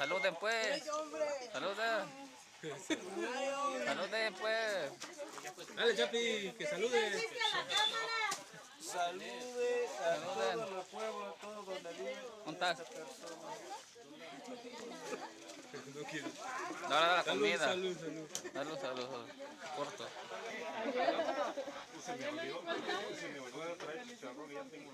saluden pues. Saluden. Saluden pues. Dale, Chapi, que salude. Salude a todos los pueblos, todos donde viven ¿Dónde esta persona. No quiero. Ahora la Salud, comida. salud, salud. Salud, salud, salud. Corto. Se me olvidó traer chicharrón y ya tengo